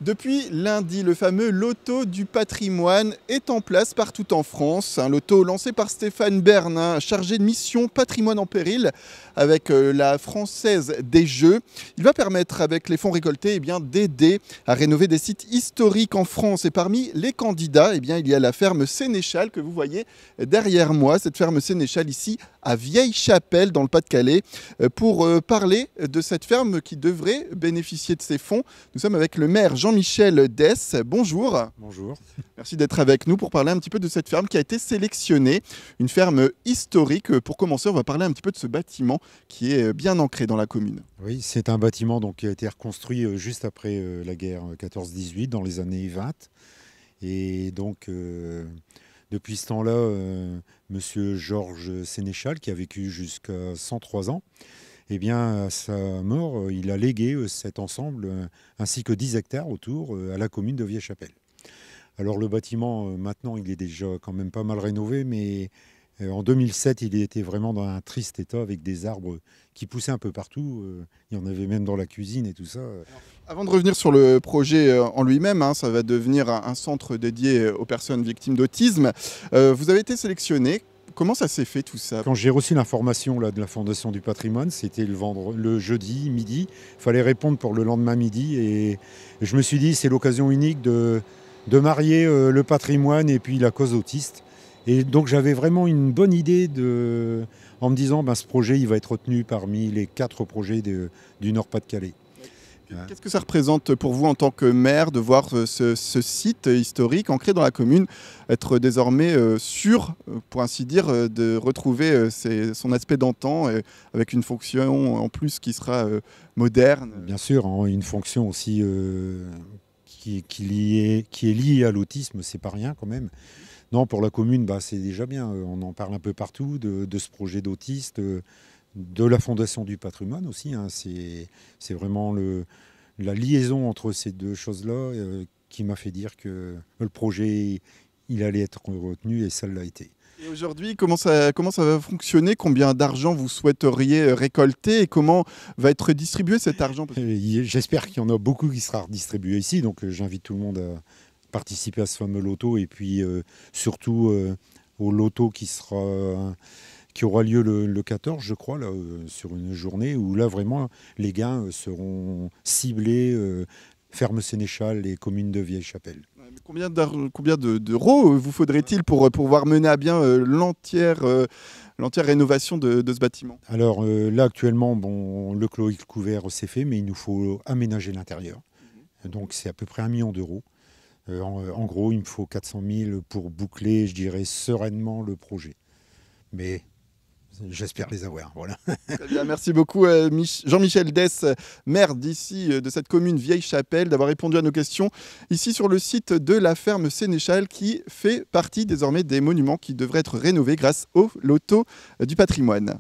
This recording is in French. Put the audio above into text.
Depuis lundi, le fameux loto du patrimoine est en place partout en France. Un loto lancé par Stéphane Bern, chargé de mission patrimoine en péril avec la Française des Jeux. Il va permettre, avec les fonds récoltés, d'aider à rénover des sites historiques en France. Et parmi les candidats, il y a la ferme Sénéchal que vous voyez derrière moi. Cette ferme Sénéchal ici à Vieille-Chapelle dans le Pas-de-Calais. Pour parler de cette ferme qui devrait bénéficier de ces fonds, nous sommes avec le maire Jean-Michel Dess. Bonjour. Bonjour. Merci d'être avec nous pour parler un petit peu de cette ferme qui a été sélectionnée. Une ferme historique. Pour commencer, on va parler un petit peu de ce bâtiment qui est bien ancré dans la commune. Oui, c'est un bâtiment qui a été reconstruit juste après la guerre 14-18, dans les années 20. Et donc, depuis ce temps-là, monsieur Georges Sénéchal, qui a vécu jusqu'à 103 ans, à sa mort, il a légué cet ensemble ainsi que 10 hectares autour à la commune de Vieille-Chapelle. Alors le bâtiment, maintenant, il est déjà quand même pas mal rénové, mais en 2007, il était vraiment dans un triste état avec des arbres qui poussaient un peu partout. Il y en avait même dans la cuisine et tout ça. Avant de revenir sur le projet en lui-même, ça va devenir un centre dédié aux personnes victimes d'autisme. Vous avez été sélectionné. Comment ça s'est fait tout ça? Quand j'ai reçu l'information de la Fondation du patrimoine, c'était le jeudi midi. Il fallait répondre pour le lendemain midi. Et je me suis dit, c'est l'occasion unique de marier le patrimoine et puis la cause autiste. Et donc j'avais vraiment une bonne idée en me disant, ce projet il va être retenu parmi les 4 projets du Nord-Pas-de-Calais. Qu'est-ce que ça représente pour vous en tant que maire de voir ce site historique ancré dans la commune être désormais sûr, pour ainsi dire, de retrouver son aspect d'antan avec une fonction en plus qui sera moderne? Bien sûr, une fonction aussi qui est liée à l'autisme, c'est pas rien quand même. Non, pour la commune, c'est déjà bien. On en parle un peu partout de ce projet d'autiste, de la Fondation du patrimoine aussi. C'est vraiment la liaison entre ces deux choses-là qui m'a fait dire que le projet, il allait être retenu et ça l'a été. Et aujourd'hui, comment ça va fonctionner? Combien d'argent vous souhaiteriez récolter et comment va être distribué cet argent? J'espère qu'il y en a beaucoup qui sera redistribué ici, donc j'invite tout le monde à participer à ce fameux loto et puis surtout au loto qui aura lieu le 14, je crois, là, sur une journée où là vraiment les gains seront ciblés ferme Sénéchal et commune de Vieille-Chapelle. Combien d'euros vous faudrait-il pour pouvoir mener à bien l'entière rénovation de ce bâtiment? Alors là actuellement, le clos et le couvert c'est fait, mais il nous faut aménager l'intérieur. Donc c'est à peu près 1 million d'euros. En gros, il me faut 400 000 pour boucler, je dirais, sereinement le projet. Mais j'espère les avoir. Voilà. Très bien, merci beaucoup Jean-Michel Dess, maire d'ici, de cette commune Vieille-Chapelle, d'avoir répondu à nos questions ici sur le site de la ferme Sénéchal qui fait partie désormais des monuments qui devraient être rénovés grâce au loto du patrimoine.